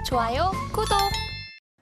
좋아요, 구독.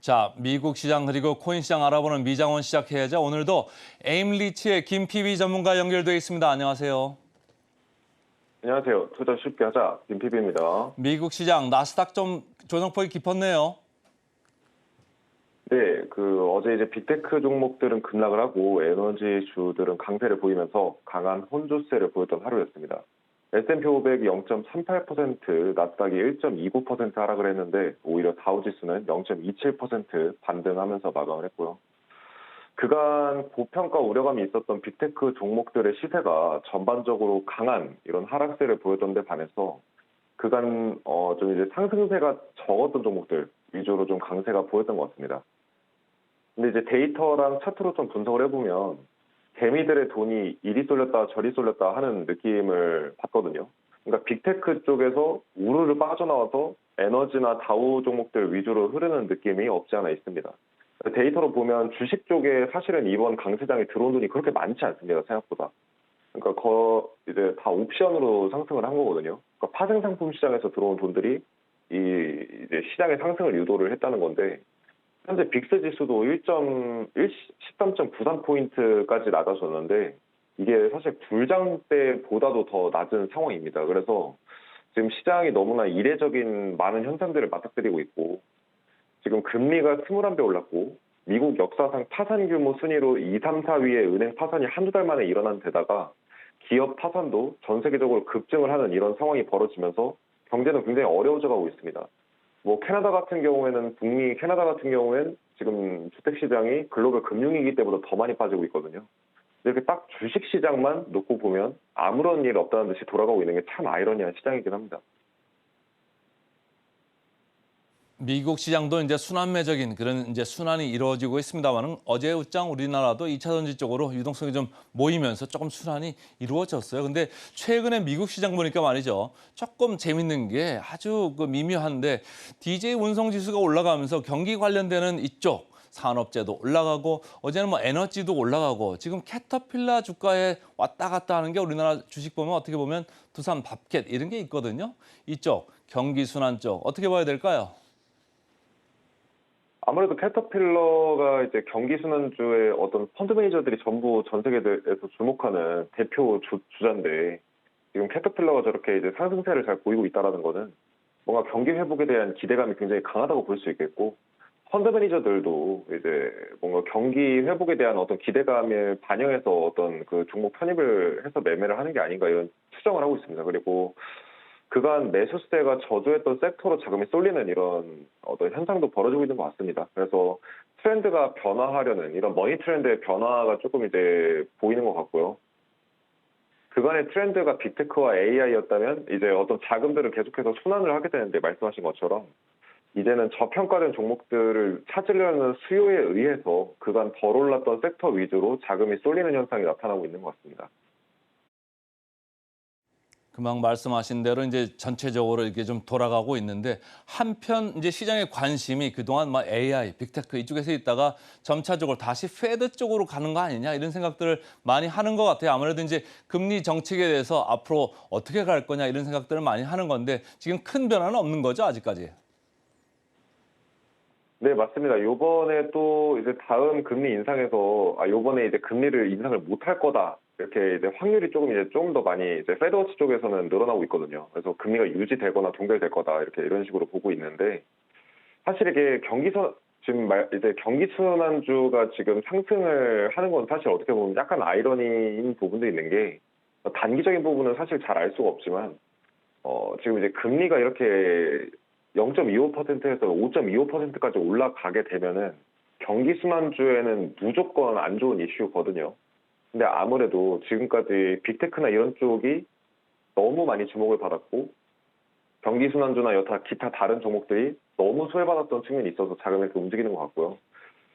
자, 미국 시장 그리고 코인 시장 알아보는 미장원 시작해야죠. 오늘도 에임리치의 김 PB 전문가 연결돼 있습니다. 안녕하세요. 안녕하세요. 투자 쉽게 하자 김PB입니다. 미국 시장 나스닥 좀 조정폭이 깊었네요. 네, 어제 이제 빅테크 종목들은 급락을 하고 에너지주들은 강세를 보이면서 강한 혼조세를 보였던 하루였습니다. S&P 500이 0.38%, 나스닥이 1.29% 하락을 했는데 오히려 다우지수는 0.27% 반등하면서 마감을 했고요. 그간 고평가 우려감이 있었던 빅테크 종목들의 시세가 전반적으로 강한 이런 하락세를 보였던 데 반해서 그간 좀 이제 상승세가 적었던 종목들 위주로 좀 강세가 보였던 것 같습니다. 근데 이제 데이터랑 차트로 좀 분석을 해보면 개미들의 돈이 이리 쏠렸다 저리 쏠렸다 하는 느낌을 받거든요. 그러니까 빅테크 쪽에서 우르르 빠져나와서 에너지나 다우 종목들 위주로 흐르는 느낌이 없지 않아 있습니다. 데이터로 보면 주식 쪽에 사실은 이번 강세장에 들어온 돈이 그렇게 많지 않습니다. 생각보다. 그러니까 이제 다 옵션으로 상승을 한 거거든요. 그러니까 파생 상품 시장에서 들어온 돈들이 이제 시장의 상승을 유도를 했다는 건데 현재 빅스 지수도 13.93포인트까지 낮아졌는데 이게 사실 불장 때보다도 더 낮은 상황입니다. 그래서 지금 시장이 너무나 이례적인 많은 현상들을 맞닥뜨리고 있고 지금 금리가 21배 올랐고 미국 역사상 파산 규모 순위로 2, 3, 4위의 은행 파산이 한두 달 만에 일어난 데다가 기업 파산도 전 세계적으로 급증을 하는 이런 상황이 벌어지면서 경제는 굉장히 어려워져 가고 있습니다. 뭐 캐나다 같은 경우에는 북미 캐나다 같은 경우에는 지금 주택시장이 글로벌 금융위기 때보다 더 많이 빠지고 있거든요. 이렇게 딱 주식시장만 놓고 보면 아무런 일 없다는 듯이 돌아가고 있는 게 참 아이러니한 시장이긴 합니다. 미국 시장도 이제 순환매적인 그런 이제 순환이 이루어지고 있습니다만은 어제 웃장 우리나라도 2차 전지 쪽으로 유동성이 좀 모이면서 조금 순환이 이루어졌어요. 근데 최근에 미국 시장 보니까 말이죠. 조금 재밌는 게 아주 미묘한데 DJ 운송 지수가 올라가면서 경기 관련되는 이쪽 산업재도 올라가고 어제는 뭐 에너지도 올라가고 지금 캐터필라 주가에 왔다 갔다 하는 게 우리나라 주식 보면 어떻게 보면 두산 밥켓 이런 게 있거든요. 이쪽 경기 순환 쪽 어떻게 봐야 될까요? 아무래도 캐터필러가 이제 경기순환주의 어떤 펀드 매니저들이 전부 전 세계에서 주목하는 대표 주자인데 지금 캐터필러가 저렇게 이제 상승세를 잘 보이고 있다는 거는 뭔가 경기 회복에 대한 기대감이 굉장히 강하다고 볼 수 있겠고 펀드 매니저들도 이제 뭔가 경기 회복에 대한 어떤 기대감을 반영해서 어떤 그 종목 편입을 해서 매매를 하는 게 아닌가 이런 추정을 하고 있습니다. 그리고 그간 매수세가 저조했던 섹터로 자금이 쏠리는 이런 어떤 현상도 벌어지고 있는 것 같습니다. 그래서 트렌드가 변화하려는 이런 머니 트렌드의 변화가 조금 이제 보이는 것 같고요. 그간의 트렌드가 빅테크와 AI였다면 이제 어떤 자금들은 계속해서 순환을 하게 되는데 말씀하신 것처럼 이제는 저평가된 종목들을 찾으려는 수요에 의해서 그간 덜 올랐던 섹터 위주로 자금이 쏠리는 현상이 나타나고 있는 것 같습니다. 금방 말씀하신 대로 이제 전체적으로 이렇게 좀 돌아가고 있는데 한편 이제 시장의 관심이 그동안 막 AI, 빅테크 이쪽에서 있다가 점차적으로 다시 패드 쪽으로 가는 거 아니냐 이런 생각들을 많이 하는 것 같아요. 아무래도 이제 금리 정책에 대해서 앞으로 어떻게 갈 거냐 이런 생각들을 많이 하는 건데 지금 큰 변화는 없는 거죠, 아직까지. 네, 맞습니다. 요번에 또 이제 다음 금리 인상에서 요번에 이제 금리를 인상을 못 할 거다. 이렇게 이제 확률이 조금 더 많이 이제 페드워치 쪽에서는 늘어나고 있거든요. 그래서 금리가 유지되거나 동결될 거다. 이렇게 이런 식으로 보고 있는데 사실 이게 이제 경기 순환주가 지금 상승을 하는 건 사실 어떻게 보면 약간 아이러니인 부분도 있는 게 단기적인 부분은 사실 잘 알 수가 없지만 지금 이제 금리가 이렇게 0.25%에서 5.25%까지 올라가게 되면은 경기 순환주에는 무조건 안 좋은 이슈거든요. 근데 아무래도 지금까지 빅테크나 이런 쪽이 너무 많이 주목을 받았고 경기 순환주나 여타 기타 다른 종목들이 너무 소외받았던 측면이 있어서 자금이 이렇게 움직이는 것 같고요.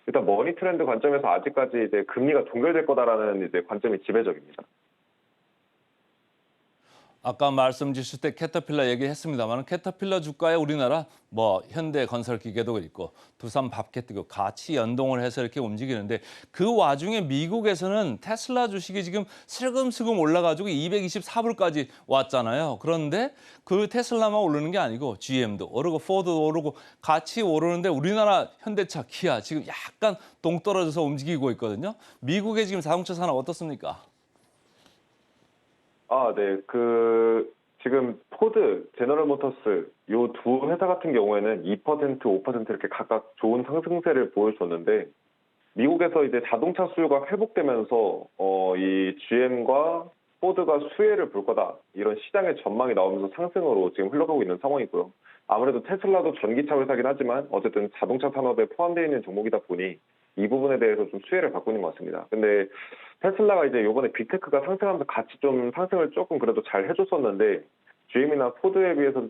일단 머니 트렌드 관점에서 아직까지 이제 금리가 동결될 거다라는 이제 관점이 지배적입니다. 아까 말씀 주실 때 캐터필러 얘기했습니다만 캐터필러 주가에 우리나라 뭐 현대건설기계도 있고 두산밥켓도 있고 같이 연동을 해서 이렇게 움직이는데 그 와중에 미국에서는 테슬라 주식이 지금 슬금슬금 올라가지고 224불까지 왔잖아요. 그런데 그 테슬라만 오르는 게 아니고 GM도 오르고 포드도 오르고 같이 오르는데 우리나라 현대차, 기아 지금 약간 동떨어져서 움직이고 있거든요. 미국의 지금 자동차 산업 어떻습니까? 네. 지금 포드, 제너럴 모터스 요 두 회사 같은 경우에는 2%, 5% 이렇게 각각 좋은 상승세를 보여줬는데 미국에서 이제 자동차 수요가 회복되면서 이 GM과 포드가 수혜를 볼 거다 이런 시장의 전망이 나오면서 상승으로 지금 흘러가고 있는 상황이고요. 아무래도 테슬라도 전기차 회사긴 하지만 어쨌든 자동차 산업에 포함되어 있는 종목이다 보니 이 부분에 대해서 좀 수혜를 받고 있는 것 같습니다. 근데 테슬라가 이제 요번에 빅테크가 상승하면서 같이 좀 상승을 조금 그래도 잘 해줬었는데 GM이나 포드에 비해서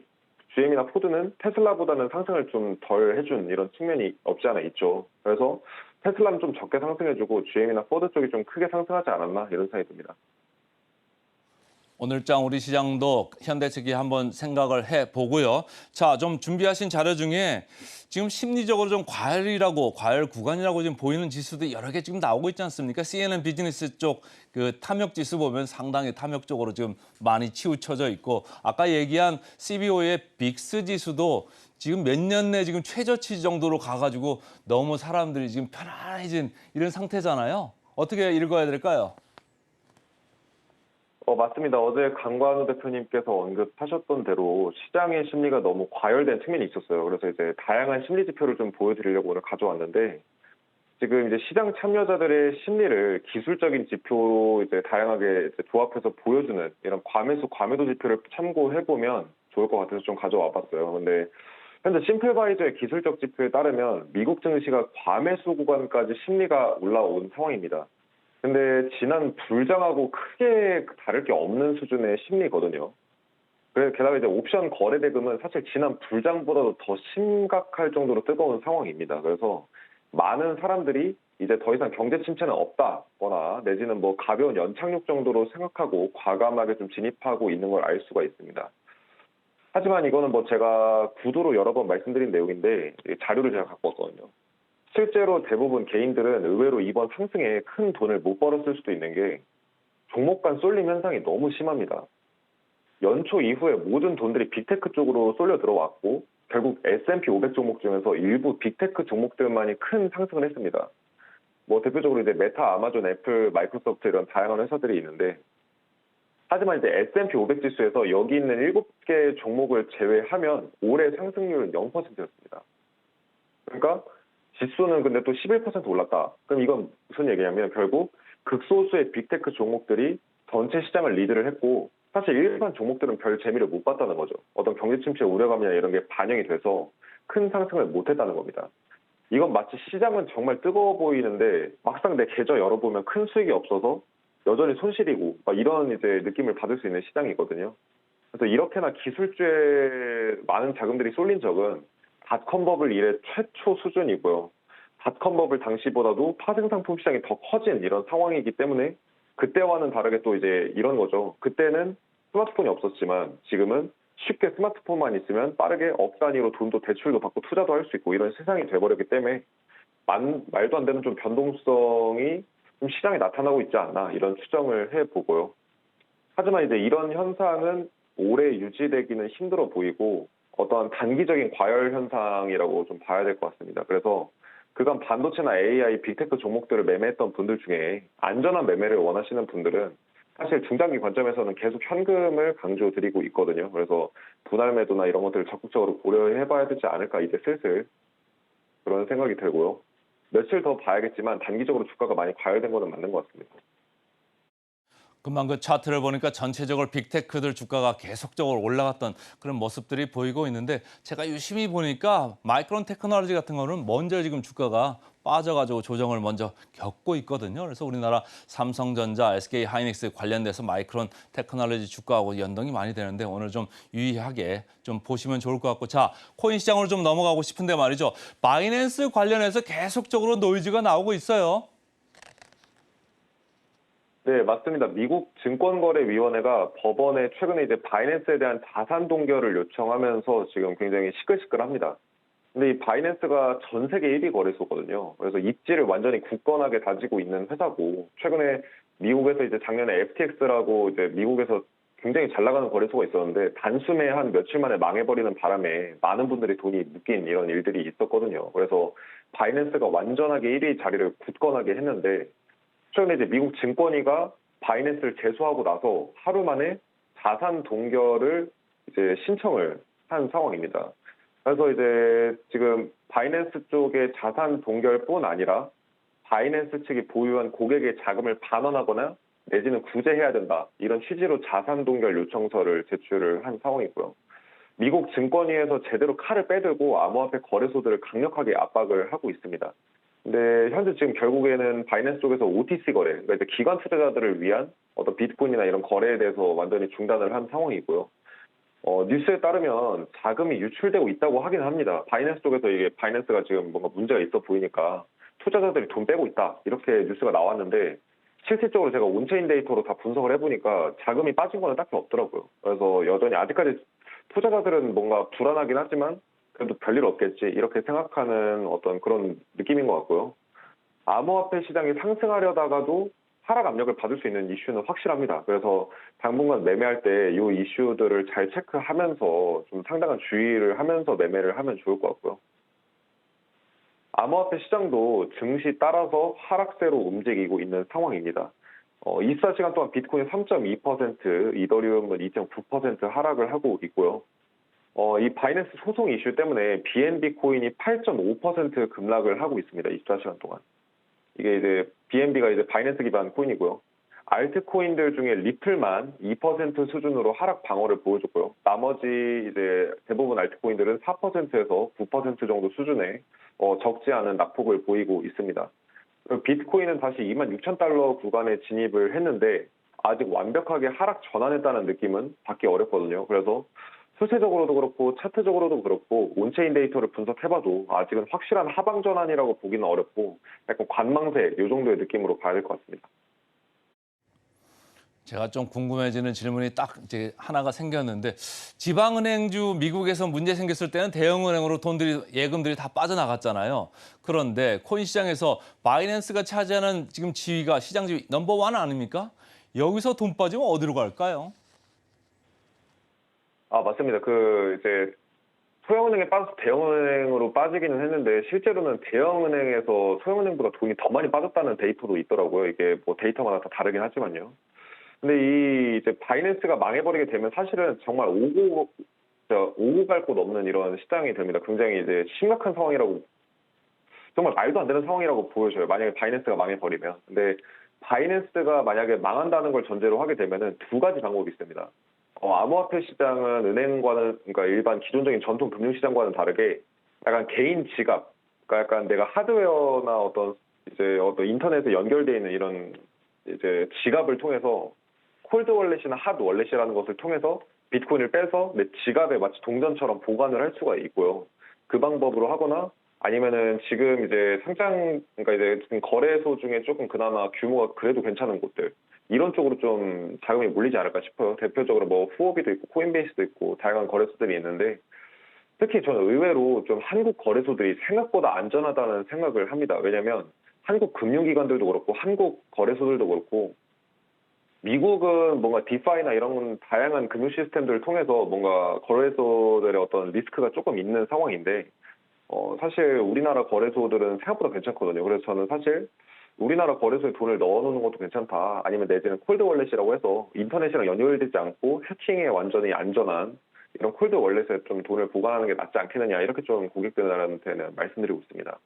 GM이나 포드는 테슬라보다는 상승을 좀 덜 해준 이런 측면이 없지 않아 있죠. 그래서 테슬라는 좀 적게 상승해주고 GM이나 포드 쪽이 좀 크게 상승하지 않았나 이런 생각이 듭니다. 오늘장 우리 시장도 현대 측이 한번 생각을 해보고요. 자, 좀 준비하신 자료 중에 지금 심리적으로 좀 과열 구간이라고 지금 보이는 지수도 여러 개 지금 나오고 있지 않습니까? CNN 비즈니스 쪽 그 탐욕 지수 보면 상당히 탐욕적으로 지금 많이 치우쳐져 있고 아까 얘기한 CBO의 빅스 지수도 지금 몇 년 내 지금 최저치 정도로 가가지고 너무 사람들이 지금 편안해진 이런 상태잖아요. 어떻게 읽어야 될까요? 맞습니다. 어제 강관우 대표님께서 언급하셨던 대로 시장의 심리가 너무 과열된 측면이 있었어요. 그래서 이제 다양한 심리 지표를 좀 보여드리려고 오늘 가져왔는데 지금 이제 시장 참여자들의 심리를 기술적인 지표로 이제 다양하게 이제 조합해서 보여주는 이런 과매수, 과매도 지표를 참고해 보면 좋을 것 같아서 좀 가져와 봤어요. 근데 현재 심플바이저의 기술적 지표에 따르면 미국 증시가 과매수 구간까지 심리가 올라온 상황입니다. 근데 지난 불장하고 크게 다를 게 없는 수준의 심리거든요. 그래서 게다가 이제 옵션 거래 대금은 사실 지난 불장보다도 더 심각할 정도로 뜨거운 상황입니다. 그래서 많은 사람들이 이제 더 이상 경제 침체는 없다거나 내지는 뭐 가벼운 연착륙 정도로 생각하고 과감하게 좀 진입하고 있는 걸 알 수가 있습니다. 하지만 이거는 뭐 제가 구도로 여러 번 말씀드린 내용인데 자료를 제가 갖고 왔거든요. 실제로 대부분 개인들은 의외로 이번 상승에 큰 돈을 못 벌었을 수도 있는 게 종목 간 쏠림 현상이 너무 심합니다. 연초 이후에 모든 돈들이 빅테크 쪽으로 쏠려 들어왔고 결국 S&P 500 종목 중에서 일부 빅테크 종목들만이 큰 상승을 했습니다. 뭐 대표적으로 이제 메타, 아마존, 애플, 마이크로소프트 이런 다양한 회사들이 있는데 하지만 이제 S&P 500 지수에서 여기 있는 7개 종목을 제외하면 올해 상승률은 0%였습니다. 그러니까 지수는 근데 또 11% 올랐다. 그럼 이건 무슨 얘기냐면 결국 극소수의 빅테크 종목들이 전체 시장을 리드를 했고 사실 일반 종목들은 별 재미를 못 봤다는 거죠. 어떤 경제 침체 우려감이나 이런 게 반영이 돼서 큰 상승을 못 했다는 겁니다. 이건 마치 시장은 정말 뜨거워 보이는데 막상 내 계좌 열어보면 큰 수익이 없어서 여전히 손실이고 막 이런 이제 느낌을 받을 수 있는 시장이거든요. 그래서 이렇게나 기술주에 많은 자금들이 쏠린 적은 닷컴 버블 이래 최초 수준이고요. 닷컴 버블 당시보다도 파생상품 시장이 더 커진 이런 상황이기 때문에 그때와는 다르게 또 이제 이런 거죠. 그때는 스마트폰이 없었지만 지금은 쉽게 스마트폰만 있으면 빠르게 억 단위로 돈도 대출도 받고 투자도 할 수 있고 이런 세상이 돼버렸기 때문에 말도 안 되는 좀 변동성이 좀 시장에 나타나고 있지 않나 이런 추정을 해보고요. 하지만 이제 이런 현상은 오래 유지되기는 힘들어 보이고 어떠한 단기적인 과열 현상이라고 좀 봐야 될 것 같습니다. 그래서 그간 반도체나 AI, 빅테크 종목들을 매매했던 분들 중에 안전한 매매를 원하시는 분들은 사실 중장기 관점에서는 계속 현금을 강조드리고 있거든요. 그래서 분할 매도나 이런 것들을 적극적으로 고려해봐야 되지 않을까 이제 슬슬 그런 생각이 들고요. 며칠 더 봐야겠지만 단기적으로 주가가 많이 과열된 거는 맞는 것 같습니다. 금방 그 차트를 보니까 전체적으로 빅테크들 주가가 계속적으로 올라갔던 그런 모습들이 보이고 있는데 제가 유심히 보니까 마이크론 테크놀로지 같은 거는 먼저 지금 주가가 빠져가지고 조정을 먼저 겪고 있거든요. 그래서 우리나라 삼성전자, SK 하이닉스 관련돼서 마이크론 테크놀로지 주가하고 연동이 많이 되는데 오늘 좀 유의하게 좀 보시면 좋을 것 같고 자, 코인 시장으로 좀 넘어가고 싶은데 말이죠. 바이낸스 관련해서 계속적으로 노이즈가 나오고 있어요. 네, 맞습니다. 미국 증권거래위원회가 법원에 최근에 이제 바이낸스에 대한 자산 동결을 요청하면서 지금 굉장히 시끌시끌합니다. 근데 이 바이낸스가 전 세계 1위 거래소거든요. 그래서 입지를 완전히 굳건하게 다지고 있는 회사고, 최근에 미국에서 이제 작년에 FTX라고 이제 미국에서 굉장히 잘 나가는 거래소가 있었는데, 단숨에 한 며칠 만에 망해버리는 바람에 많은 분들이 돈이 묶인 이런 일들이 있었거든요. 그래서 바이낸스가 완전하게 1위 자리를 굳건하게 했는데, 최근에 이제 미국 증권위가 바이낸스를 제소하고 나서 하루 만에 자산 동결을 이제 신청을 한 상황입니다. 그래서 이제 지금 바이낸스 쪽의 자산 동결뿐 아니라 바이낸스 측이 보유한 고객의 자금을 반환하거나 내지는 구제해야 된다. 이런 취지로 자산 동결 요청서를 제출을 한 상황이고요. 미국 증권위에서 제대로 칼을 빼들고 암호화폐 거래소들을 강력하게 압박을 하고 있습니다. 근데 현재 지금 결국에는 바이낸스 쪽에서 OTC 거래, 그러니까 이제 기관 투자자들을 위한 어떤 비트코인이나 이런 거래에 대해서 완전히 중단을 한 상황이고요. 뉴스에 따르면 자금이 유출되고 있다고 하긴 합니다. 바이낸스 쪽에서 이게 바이낸스가 지금 뭔가 문제가 있어 보이니까 투자자들이 돈 빼고 있다. 이렇게 뉴스가 나왔는데 실질적으로 제가 온체인 데이터로 다 분석을 해보니까 자금이 빠진 거는 딱히 없더라고요. 그래서 여전히 아직까지 투자자들은 뭔가 불안하긴 하지만 그래도 별일 없겠지 이렇게 생각하는 어떤 그런 느낌인 것 같고요. 암호화폐 시장이 상승하려다가도 하락 압력을 받을 수 있는 이슈는 확실합니다. 그래서 당분간 매매할 때 이 이슈들을 잘 체크하면서 좀 상당한 주의를 하면서 매매를 하면 좋을 것 같고요. 암호화폐 시장도 증시 따라서 하락세로 움직이고 있는 상황입니다. 24시간 동안 비트코인 3.2%, 이더리움은 2.9% 하락을 하고 있고요. 이 바이낸스 소송 이슈 때문에 BNB 코인이 8.5% 급락을 하고 있습니다. 24시간 동안. 이게 이제 BNB가 이제 바이낸스 기반 코인이고요. 알트코인들 중에 리플만 2% 수준으로 하락 방어를 보여줬고요. 나머지 이제 대부분 알트코인들은 4%에서 9% 정도 수준의 적지 않은 낙폭을 보이고 있습니다. 비트코인은 다시 26,000달러 구간에 진입을 했는데 아직 완벽하게 하락 전환했다는 느낌은 받기 어렵거든요. 그래서 수세적으로도 그렇고 차트적으로도 그렇고 온체인 데이터를 분석해봐도 아직은 확실한 하방 전환이라고 보기는 어렵고 약간 관망세 이 정도의 느낌으로 봐야 될 것 같습니다. 제가 좀 궁금해지는 질문이 딱 이제 하나가 생겼는데 지방은행주 미국에서 문제 생겼을 때는 대형은행으로 예금들이 다 빠져나갔잖아요. 그런데 코인 시장에서 바이낸스가 차지하는 지금 지위가 시장 지위 넘버원 아닙니까? 여기서 돈 빠지면 어디로 갈까요? 아, 맞습니다. 이제 소형은행에 빠져서 대형은행으로 빠지기는 했는데 실제로는 대형은행에서 소형은행보다 돈이 더 많이 빠졌다는 데이터도 있더라고요. 이게 뭐 데이터마다 다 다르긴 하지만요. 근데 이제 바이낸스가 망해버리게 되면 사실은 정말 오고 갈 곳 없는 이런 시장이 됩니다. 굉장히 이제 심각한 상황이라고, 정말 말도 안 되는 상황이라고 보여져요. 만약에 바이낸스가 망해버리면. 근데 바이낸스가 만약에 망한다는 걸 전제로 하게 되면은 두 가지 방법이 있습니다. 암호화폐 시장은 은행과는, 그러니까 일반 기존적인 전통 금융시장과는 다르게 약간 개인 지갑, 그러니까 약간 내가 하드웨어나 어떤 인터넷에 연결되어 있는 이런 이제 지갑을 통해서 콜드 월렛이나 하드 월렛이라는 것을 통해서 비트코인을 빼서 내 지갑에 마치 동전처럼 보관을 할 수가 있고요. 그 방법으로 하거나 아니면은 지금 이제 그러니까 이제 지금 거래소 중에 조금 그나마 규모가 그래도 괜찮은 곳들, 이런 쪽으로 좀 자금이 몰리지 않을까 싶어요. 대표적으로 뭐 후오비도 있고 코인베이스도 있고 다양한 거래소들이 있는데 특히 저는 의외로 좀 한국 거래소들이 생각보다 안전하다는 생각을 합니다. 왜냐하면 한국 금융기관들도 그렇고 한국 거래소들도 그렇고 미국은 뭔가 디파이나 이런 다양한 금융 시스템들을 통해서 뭔가 거래소들의 어떤 리스크가 조금 있는 상황인데 사실 우리나라 거래소들은 생각보다 괜찮거든요. 그래서 저는 사실 우리나라 거래소에 돈을 넣어놓는 것도 괜찮다. 아니면 내지는 콜드 월렛이라고 해서 인터넷이랑 연결되지 않고 해킹에 완전히 안전한 이런 콜드 월렛에 좀 돈을 보관하는 게 낫지 않겠느냐 이렇게 좀 고객들한테는 말씀드리고 있습니다.